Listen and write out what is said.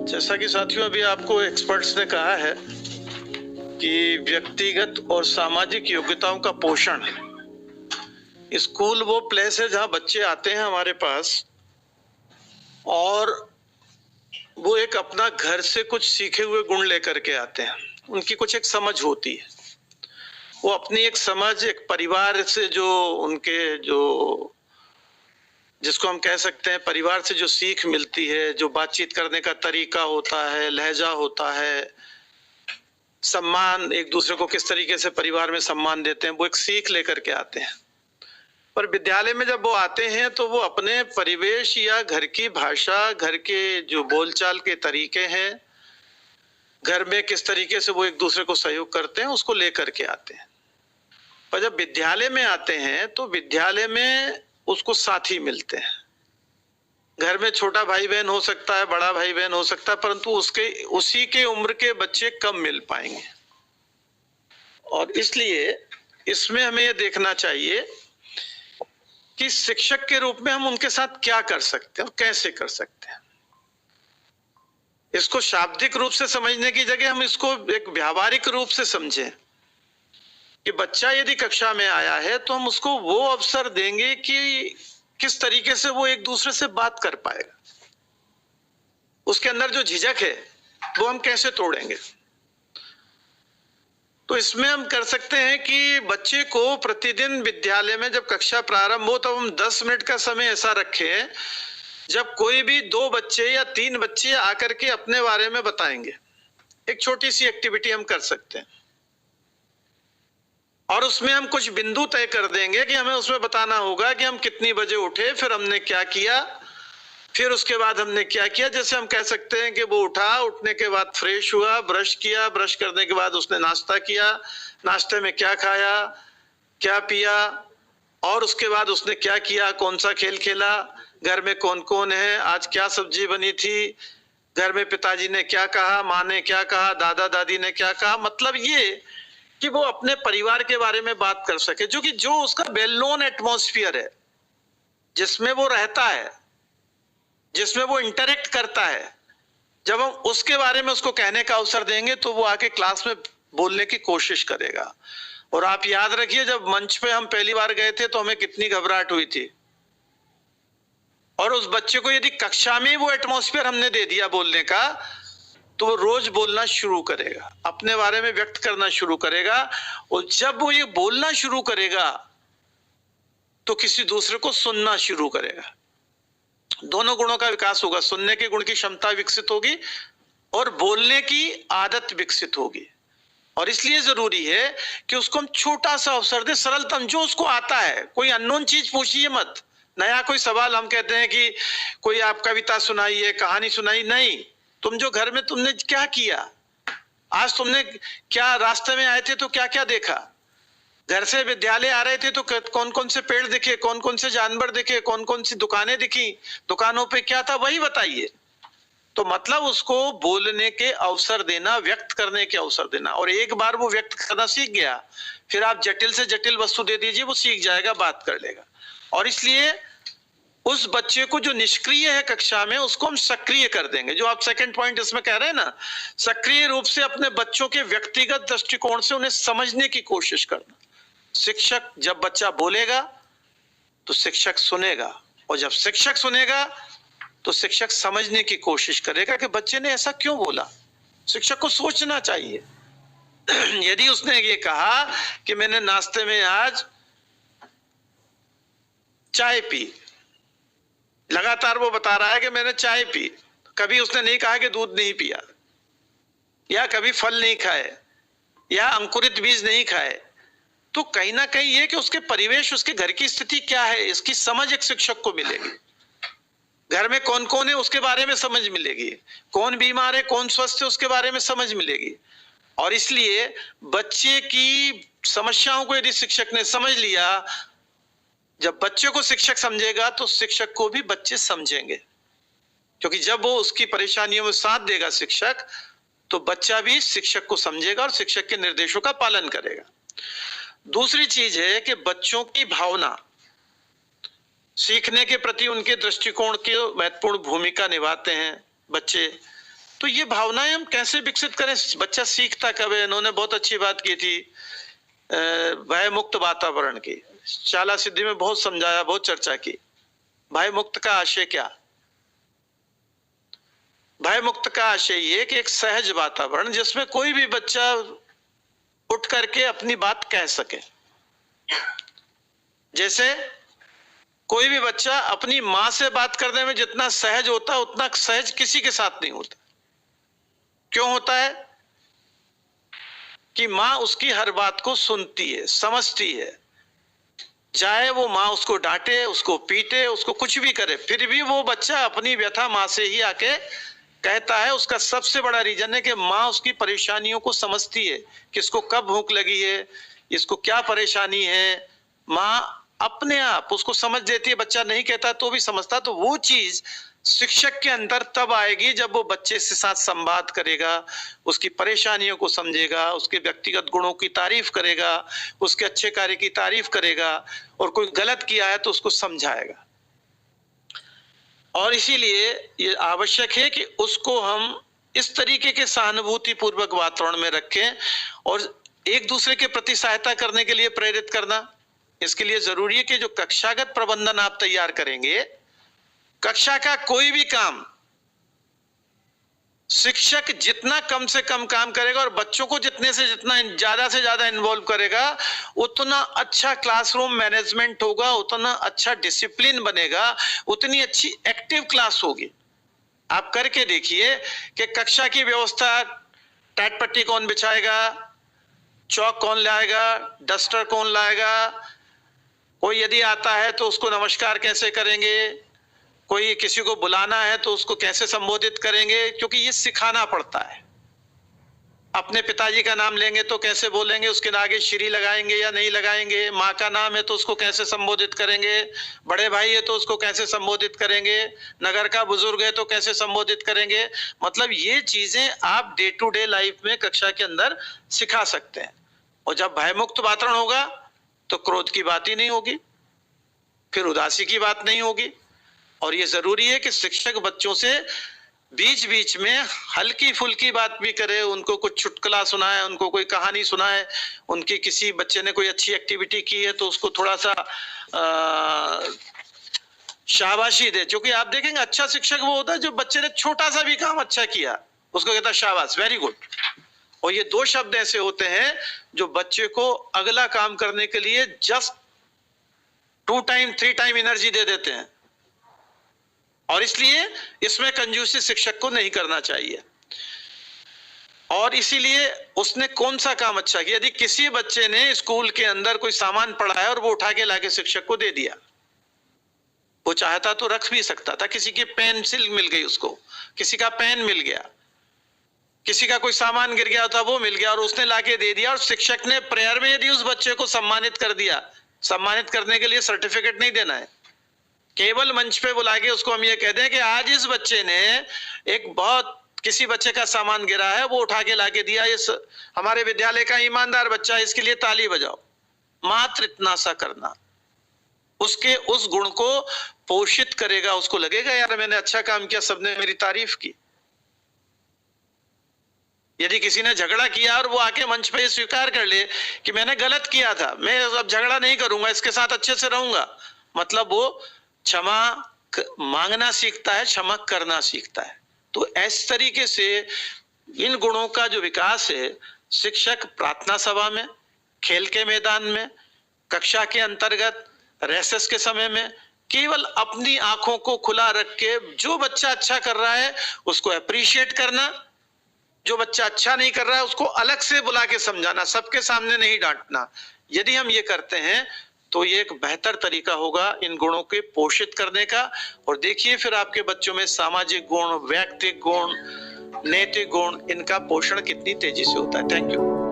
जैसा कि साथियों अभी आपको एक्सपर्ट्स ने कहा है कि व्यक्तिगत और सामाजिक योग्यताओं का पोषण, स्कूल वो प्लेस है जहां बच्चे आते हैं हमारे पास और वो एक अपना घर से कुछ सीखे हुए गुण लेकर के आते हैं। उनकी कुछ एक समझ होती है, वो अपनी एक समझ, एक परिवार से जो उनके जो जिसको हम कह सकते हैं परिवार से जो सीख मिलती है, जो बातचीत करने का तरीका होता है, लहजा होता है, सम्मान, एक दूसरे को किस तरीके से परिवार में सम्मान देते हैं, वो एक सीख लेकर के आते हैं। पर विद्यालय में जब वो आते हैं तो वो अपने परिवेश या घर की भाषा, घर के जो बोलचाल के तरीके हैं, घर में किस तरीके से वो एक दूसरे को सहयोग करते हैं, उसको लेकर के आते हैं। पर जब विद्यालय में आते हैं तो विद्यालय में उसको साथी मिलते हैं। घर में छोटा भाई बहन हो सकता है, बड़ा भाई बहन हो सकता है, परंतु उसी के उम्र के बच्चे कम मिल पाएंगे। और इसलिए इसमें हमें यह देखना चाहिए कि शिक्षक के रूप में हम उनके साथ क्या कर सकते हैं और कैसे कर सकते हैं। इसको शाब्दिक रूप से समझने की जगह हम इसको एक व्यावहारिक रूप से समझें कि बच्चा यदि कक्षा में आया है तो हम उसको वो अवसर देंगे कि किस तरीके से वो एक दूसरे से बात कर पाएगा। उसके अंदर जो झिझक है वो हम कैसे तोड़ेंगे। तो इसमें हम कर सकते हैं कि बच्चे को प्रतिदिन विद्यालय में जब कक्षा प्रारंभ हो तब हम 10 मिनट का समय ऐसा रखें जब कोई भी 2 बच्चे या 3 बच्चे आकर के अपने बारे में बताएंगे। एक छोटी सी एक्टिविटी हम कर सकते हैं और उसमें हम कुछ बिंदु तय कर देंगे कि हमें उसमें बताना होगा कि हम कितनी बजे उठे, फिर हमने क्या किया, फिर उसके बाद हमने क्या किया। जैसे हम कह सकते हैं कि वो उठा, उठने के बाद फ्रेश हुआ, ब्रश किया, ब्रश करने के बाद उसने नाश्ता किया, नाश्ते में क्या खाया, क्या पिया, और उसके बाद उसने क्या किया, कौन सा खेल खेला, घर में कौन कौन है, आज क्या सब्जी बनी थी, घर में पिताजी ने क्या कहा, माँ ने क्या कहा, दादा दादी ने क्या कहा। मतलब ये कि वो अपने परिवार के बारे में बात कर सके, जो उसका वेल नोन एटमॉस्फेयर है, जिसमें वो रहता है, जिसमें वो इंटरेक्ट करता है। जब हम उसके बारे में उसको कहने का अवसर देंगे तो वो आके क्लास में बोलने की कोशिश करेगा। और आप याद रखिए, जब मंच पे हम पहली बार गए थे तो हमें कितनी घबराहट हुई थी, और उस बच्चे को यदि कक्षा में वो एटमॉस्फेयर हमने दे दिया बोलने का, तो वो रोज बोलना शुरू करेगा, अपने बारे में व्यक्त करना शुरू करेगा। और जब वो ये बोलना शुरू करेगा तो किसी दूसरे को सुनना शुरू करेगा। दोनों गुणों का विकास होगा, सुनने के गुण की क्षमता विकसित होगी और बोलने की आदत विकसित होगी। और इसलिए जरूरी है कि उसको हम छोटा सा अवसर दें, सरलतम जो उसको आता है। कोई अननोन चीज पूछिए मत, नया कोई सवाल। हम कहते हैं कि कोई आप कविता सुनाइए, कहानी सुनाई, नहीं। तुम जो घर में तुमने क्या किया, आज तुमने क्या, रास्ते में आए थे तो क्या क्या देखा, घर से विद्यालय आ रहे थे तो कौन कौन से पेड़ दिखे, कौन कौन से जानवर दिखे, कौन कौन सी दुकानें दिखी, दुकानों पे क्या था, वही बताइए। तो मतलब उसको बोलने के अवसर देना, व्यक्त करने के अवसर देना। और एक बार वो व्यक्त करना सीख गया, फिर आप जटिल से जटिल वस्तु दे दीजिए, वो सीख जाएगा, बात कर लेगा। और इसलिए उस बच्चे को जो निष्क्रिय है कक्षा में, उसको हम सक्रिय कर देंगे। जो आप सेकंड पॉइंट इसमें कह रहे हैं ना, सक्रिय रूप से अपने बच्चों के व्यक्तिगत दृष्टिकोण से उन्हें समझने की कोशिश करना। शिक्षक, जब बच्चा बोलेगा तो शिक्षक सुनेगा, और जब शिक्षक सुनेगा तो शिक्षक समझने की कोशिश करेगा कि बच्चे ने ऐसा क्यों बोला। शिक्षक को सोचना चाहिए। यदि उसने ये कहा कि मैंने नाश्ते में आज चाय पी, लगातार वो बता रहा है कि मैंने चाय पी, कभी उसने नहीं कहा कि दूध नहीं पिया, या कभी फल नहीं खाए, या अंकुरित बीज नहीं खाए, तो कहीं ना कहीं ये कि उसके परिवेश, उसके घर की स्थिति क्या है, इसकी समझ एक शिक्षक को मिलेगी। घर में कौन कौन है उसके बारे में समझ मिलेगी, कौन बीमार है, कौन स्वस्थ है, उसके बारे में समझ मिलेगी। और इसलिए बच्चे की समस्याओं को यदि शिक्षक ने समझ लिया, जब बच्चे को शिक्षक समझेगा तो शिक्षक को भी बच्चे समझेंगे, क्योंकि जब वो उसकी परेशानियों में साथ देगा शिक्षक, तो बच्चा भी शिक्षक को समझेगा और शिक्षक के निर्देशों का पालन करेगा। दूसरी चीज है कि बच्चों की भावना सीखने के प्रति उनके दृष्टिकोण की महत्वपूर्ण भूमिका निभाते हैं बच्चे। तो ये भावनाएं हम कैसे विकसित करें? बच्चा सीखता कब है? इन्होंने बहुत अच्छी बात की थी भय मुक्त वातावरण की, शाला सिद्धि में बहुत समझाया, बहुत चर्चा की। भय मुक्त का आशय क्या? भय मुक्त का आशय ये कि एक सहज वातावरण जिसमें कोई भी बच्चा उठ करके अपनी बात कह सके। जैसे कोई भी बच्चा अपनी मां से बात करने में जितना सहज होता है उतना सहज किसी के साथ नहीं होता। क्यों होता है? कि मां उसकी हर बात को सुनती है, समझती है। चाहे वो मां उसको डांटे, उसको पीटे, उसको कुछ भी करे, फिर भी वो बच्चा अपनी व्यथा मां से ही आके कहता है। उसका सबसे बड़ा रीजन है कि मां उसकी परेशानियों को समझती है कि इसको कब भूख लगी है, इसको क्या परेशानी है। मां अपने आप उसको समझ देती है, बच्चा नहीं कहता तो भी समझता। तो वो चीज शिक्षक के अंदर तब आएगी जब वो बच्चे के साथ संवाद करेगा, उसकी परेशानियों को समझेगा, उसके व्यक्तिगत गुणों की तारीफ करेगा, उसके अच्छे कार्य की तारीफ करेगा, और कोई गलत किया है तो उसको समझाएगा। और इसीलिए ये आवश्यक है कि उसको हम इस तरीके के सहानुभूति पूर्वक वातावरण में रखें और एक दूसरे के प्रति सहायता करने के लिए प्रेरित करना। इसके लिए जरूरी है कि जो कक्षागत प्रबंधन आप तैयार करेंगे, कक्षा का कोई भी काम शिक्षक जितना कम से कम काम करेगा और बच्चों को जितने से जितना ज्यादा से ज्यादा इन्वॉल्व करेगा, उतना अच्छा क्लासरूम मैनेजमेंट होगा, उतना अच्छा डिसिप्लिन बनेगा, उतनी अच्छी एक्टिव क्लास होगी। आप करके देखिए कि कक्षा की व्यवस्था, टाट पट्टी कौन बिछाएगा, चौक कौन लाएगा, डस्टर कौन लाएगा, कोई यदि आता है तो उसको नमस्कार कैसे करेंगे, कोई किसी को बुलाना है तो उसको कैसे संबोधित करेंगे, क्योंकि ये सिखाना पड़ता है। अपने पिताजी का नाम लेंगे तो कैसे बोलेंगे, उसके आगे श्री लगाएंगे या नहीं लगाएंगे, माँ का नाम है तो उसको कैसे संबोधित करेंगे, बड़े भाई है तो उसको कैसे संबोधित करेंगे, नगर का बुजुर्ग है तो कैसे संबोधित करेंगे। मतलब ये चीजें आप डे टू डे लाइफ में कक्षा के अंदर सिखा सकते हैं। और जब भयमुक्त वातावरण होगा तो क्रोध की बात ही नहीं होगी, फिर उदासी की बात नहीं होगी। और ये जरूरी है कि शिक्षक बच्चों से बीच बीच में हल्की फुल्की बात भी करे, उनको कुछ चुटकुला सुनाए, उनको कोई कहानी सुनाए, उनकी किसी बच्चे ने कोई अच्छी एक्टिविटी की है तो उसको थोड़ा सा शाबाशी दे। क्योंकि आप देखेंगे अच्छा शिक्षक वो होता है जो बच्चे ने छोटा सा भी काम अच्छा किया उसको कहता है शाबाश, वेरी गुड। और ये दो शब्द ऐसे होते हैं जो बच्चे को अगला काम करने के लिए जस्ट 2 टाइम 3 टाइम एनर्जी दे देते हैं। और इसलिए इसमें कंजूसी शिक्षक को नहीं करना चाहिए। और इसीलिए उसने कौन सा काम अच्छा किया, यदि किसी बच्चे ने स्कूल के अंदर कोई सामान पड़ा है और वो उठा के लाके शिक्षक को दे दिया, वो चाहता तो रख भी सकता था, किसी की पेंसिल मिल गई उसको, किसी का पेन मिल गया, किसी का कोई सामान गिर गया था वो मिल गया और उसने लाके दे दिया। और शिक्षक ने प्रेयर में यदि उस बच्चे को सम्मानित कर दिया, सम्मानित करने के लिए सर्टिफिकेट नहीं देना है, केवल मंच पे बुला के उसको हम ये कह दें कि आज इस बच्चे ने एक बहुत किसी बच्चे का सामान गिरा है वो उठा के लाके दिया, इस हमारे विद्यालय का ईमानदार बच्चा है, इसके लिए ताली बजाओ। मात्र इतना सा करना उसके उस गुण को पोषित करेगा, उसको लगेगा यार मैंने अच्छा काम किया, सबने मेरी तारीफ की। यदि किसी ने झगड़ा किया और वो आके मंच पे स्वीकार कर ले कि मैंने गलत किया था, मैं अब झगड़ा नहीं करूंगा, इसके साथ अच्छे से रहूंगा, मतलब वो क्षमा मांगना सीखता है, क्षमा करना सीखता है। तो इस तरीके से इन गुणों का जो विकास है शिक्षक प्रार्थना सभा में, खेल के मैदान में, कक्षा के अंतर्गत, रेसेस के समय में केवल अपनी आंखों को खुला रख के जो बच्चा अच्छा कर रहा है उसको अप्रिशिएट करना, जो बच्चा अच्छा नहीं कर रहा है उसको अलग से बुला के समझाना, सबके सामने नहीं डांटना। यदि हम ये करते हैं तो ये एक बेहतर तरीका होगा इन गुणों के पोषित करने का। और देखिए फिर आपके बच्चों में सामाजिक गुण, व्यक्तिगत गुण, नैतिक गुण, इनका पोषण कितनी तेजी से होता है। Thank you.